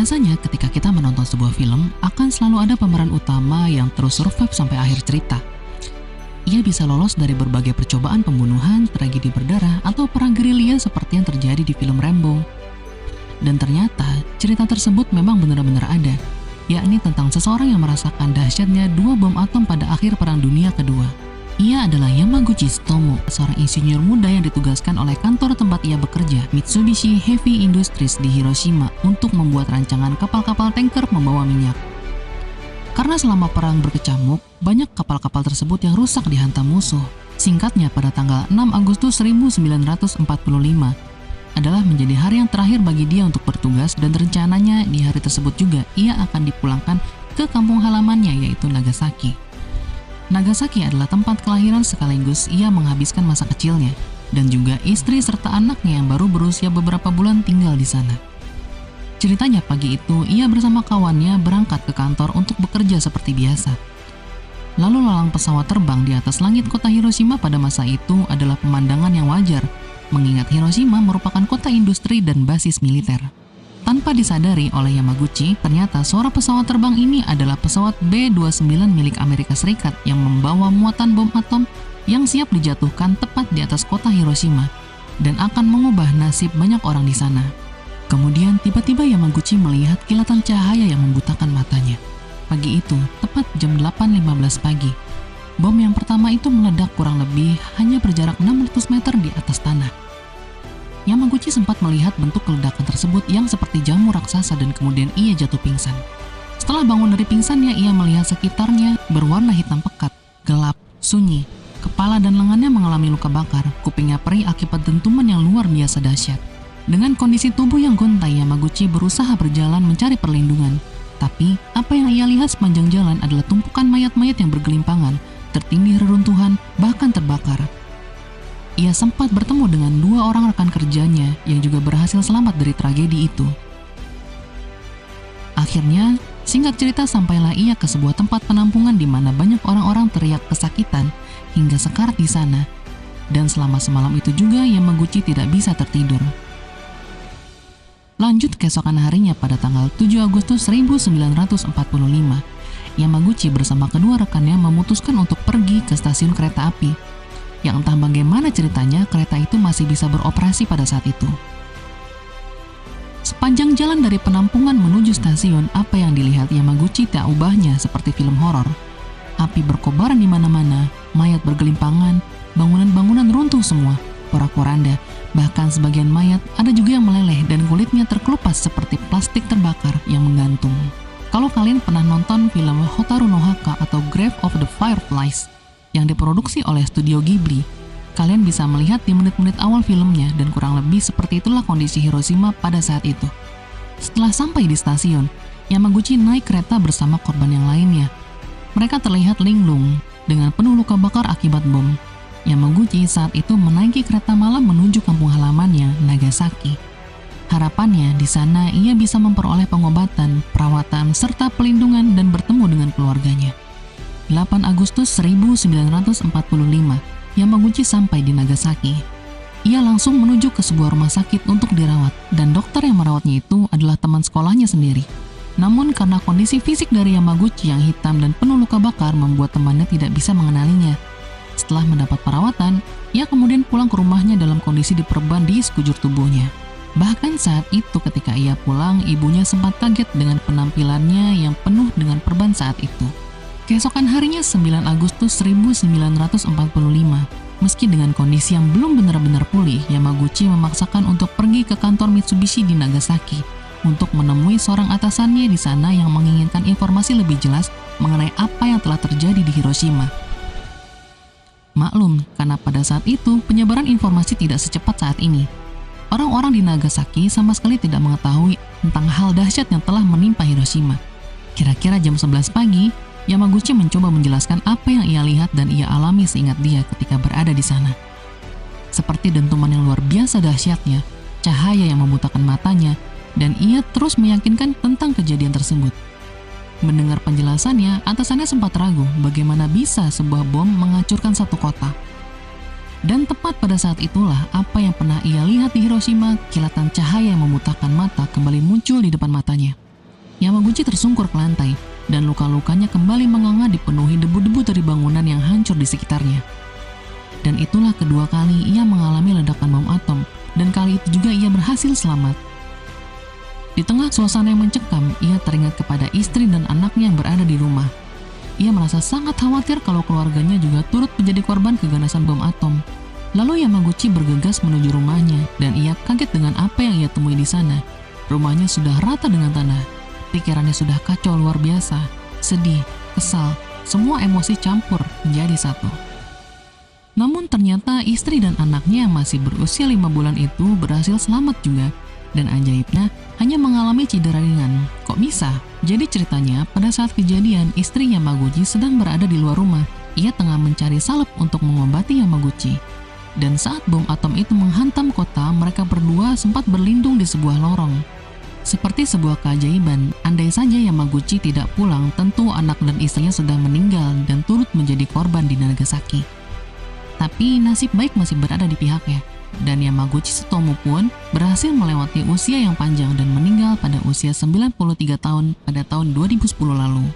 Biasanya ketika kita menonton sebuah film, akan selalu ada pemeran utama yang terus survive sampai akhir cerita. Ia bisa lolos dari berbagai percobaan pembunuhan, tragedi berdarah, atau perang gerilya seperti yang terjadi di film Rambo. Dan ternyata, cerita tersebut memang benar-benar ada, yakni tentang seseorang yang merasakan dahsyatnya 2 bom atom pada akhir Perang Dunia Kedua. Ia adalah Yamaguchi Tsutomu, seorang insinyur muda yang ditugaskan oleh kantor tempat ia bekerja, Mitsubishi Heavy Industries di Hiroshima, untuk membuat rancangan kapal-kapal tanker membawa minyak. Karena selama perang berkecamuk, banyak kapal-kapal tersebut yang rusak dihantam musuh. Singkatnya, pada tanggal 6 Agustus 1945 adalah menjadi hari yang terakhir bagi dia untuk bertugas, dan rencananya di hari tersebut juga ia akan dipulangkan ke kampung halamannya, yaitu Nagasaki. Nagasaki adalah tempat kelahiran sekaligus ia menghabiskan masa kecilnya, dan juga istri serta anaknya yang baru berusia beberapa bulan tinggal di sana. Ceritanya pagi itu ia bersama kawannya berangkat ke kantor untuk bekerja seperti biasa. Lalu lalang pesawat terbang di atas langit kota Hiroshima pada masa itu adalah pemandangan yang wajar, mengingat Hiroshima merupakan kota industri dan basis militer. Tanpa disadari oleh Yamaguchi, ternyata suara pesawat terbang ini adalah pesawat B-29 milik Amerika Serikat yang membawa muatan bom atom yang siap dijatuhkan tepat di atas kota Hiroshima dan akan mengubah nasib banyak orang di sana. Kemudian tiba-tiba Yamaguchi melihat kilatan cahaya yang membutakan matanya. Pagi itu, tepat jam 8.15 pagi, bom yang pertama itu meledak kurang lebih hanya berjarak 600 meter di atas tanah. Yamaguchi sempat melihat bentuk ledakan tersebut yang seperti jamu raksasa dan kemudian ia jatuh pingsan. Setelah bangun dari pingsannya, ia melihat sekitarnya berwarna hitam pekat, gelap, sunyi. Kepala dan lengannya mengalami luka bakar, kupingnya perih akibat dentuman yang luar biasa dahsyat. Dengan kondisi tubuh yang gontai, Yamaguchi berusaha berjalan mencari perlindungan. Tapi, apa yang ia lihat sepanjang jalan adalah tumpukan mayat-mayat yang bergelimpangan, tertindih reruntuhan, bahkan terbakar. Ia sempat bertemu dengan 2 orang rekan kerjanya yang juga berhasil selamat dari tragedi itu. Akhirnya, singkat cerita sampailah ia ke sebuah tempat penampungan di mana banyak orang-orang teriak kesakitan hingga sekarat di sana. Dan selama semalam itu juga Yamaguchi tidak bisa tertidur. Lanjut keesokan harinya pada tanggal 7 Agustus 1945, Yamaguchi bersama kedua rekannya memutuskan untuk pergi ke stasiun kereta api. Yang entah bagaimana ceritanya, kereta itu masih bisa beroperasi pada saat itu. Sepanjang jalan dari penampungan menuju stasiun, apa yang dilihat Yamaguchi tak ubahnya seperti film horor. Api berkobaran di mana-mana, mayat bergelimpangan, bangunan-bangunan runtuh semua, porak-poranda, bahkan sebagian mayat ada juga yang meleleh dan kulitnya terkelupas seperti plastik terbakar yang menggantung. Kalau kalian pernah nonton film Hotaru no Haka atau Grave of the Fireflies yang diproduksi oleh studio Ghibli, kalian bisa melihat di menit-menit awal filmnya, dan kurang lebih seperti itulah kondisi Hiroshima pada saat itu. Setelah sampai di stasiun, Yamaguchi naik kereta bersama korban yang lainnya. Mereka terlihat linglung dengan penuh luka bakar akibat bom. Yamaguchi saat itu menaiki kereta malam menuju kampung halamannya, Nagasaki. Harapannya di sana ia bisa memperoleh pengobatan, perawatan, serta pelindungan dan bertemu dengan keluarganya. 8 Agustus 1945, Yamaguchi sampai di Nagasaki. Ia langsung menuju ke sebuah rumah sakit untuk dirawat, dan dokter yang merawatnya itu adalah teman sekolahnya sendiri. Namun karena kondisi fisik dari Yamaguchi yang hitam dan penuh luka bakar membuat temannya tidak bisa mengenalinya. Setelah mendapat perawatan, ia kemudian pulang ke rumahnya dalam kondisi diperban di sekujur tubuhnya. Bahkan saat itu ketika ia pulang, ibunya sempat kaget dengan penampilannya yang penuh dengan perban saat itu. Keesokan harinya 9 Agustus 1945, meski dengan kondisi yang belum benar-benar pulih, Yamaguchi memaksakan untuk pergi ke kantor Mitsubishi di Nagasaki untuk menemui seorang atasannya di sana yang menginginkan informasi lebih jelas mengenai apa yang telah terjadi di Hiroshima. Maklum, karena pada saat itu penyebaran informasi tidak secepat saat ini. Orang-orang di Nagasaki sama sekali tidak mengetahui tentang hal dahsyat yang telah menimpa Hiroshima. Kira-kira jam 11 pagi, Yamaguchi mencoba menjelaskan apa yang ia lihat dan ia alami seingat dia ketika berada di sana. Seperti dentuman yang luar biasa dahsyatnya, cahaya yang membutakan matanya, dan ia terus meyakinkan tentang kejadian tersebut. Mendengar penjelasannya, atasannya sempat ragu bagaimana bisa sebuah bom menghancurkan satu kota. Dan tepat pada saat itulah apa yang pernah ia lihat di Hiroshima, kilatan cahaya yang membutakan mata kembali muncul di depan matanya. Yamaguchi tersungkur ke lantai, dan luka-lukanya kembali menganga dipenuhi debu-debu dari bangunan yang hancur di sekitarnya. Dan itulah kedua kali ia mengalami ledakan bom atom, dan kali itu juga ia berhasil selamat. Di tengah suasana yang mencekam, ia teringat kepada istri dan anaknya yang berada di rumah. Ia merasa sangat khawatir kalau keluarganya juga turut menjadi korban keganasan bom atom. Lalu Yamaguchi bergegas menuju rumahnya, dan ia kaget dengan apa yang ia temui di sana. Rumahnya sudah rata dengan tanah. Pikirannya sudah kacau luar biasa, sedih, kesal, semua emosi campur menjadi satu. Namun ternyata istri dan anaknya yang masih berusia 5 bulan itu berhasil selamat juga. Dan ajaibnya, hanya mengalami cedera ringan. Kok bisa? Jadi ceritanya, pada saat kejadian, istri Yamaguchi sedang berada di luar rumah. Ia tengah mencari salep untuk mengobati Yamaguchi. Dan saat bom atom itu menghantam kota, mereka berdua sempat berlindung di sebuah lorong. Seperti sebuah keajaiban, andai saja Yamaguchi tidak pulang, tentu anak dan istrinya sudah meninggal dan turut menjadi korban di Nagasaki. Tapi nasib baik masih berada di pihaknya. Dan Yamaguchi Tsutomu pun berhasil melewati usia yang panjang dan meninggal pada usia 93 tahun pada tahun 2010 lalu.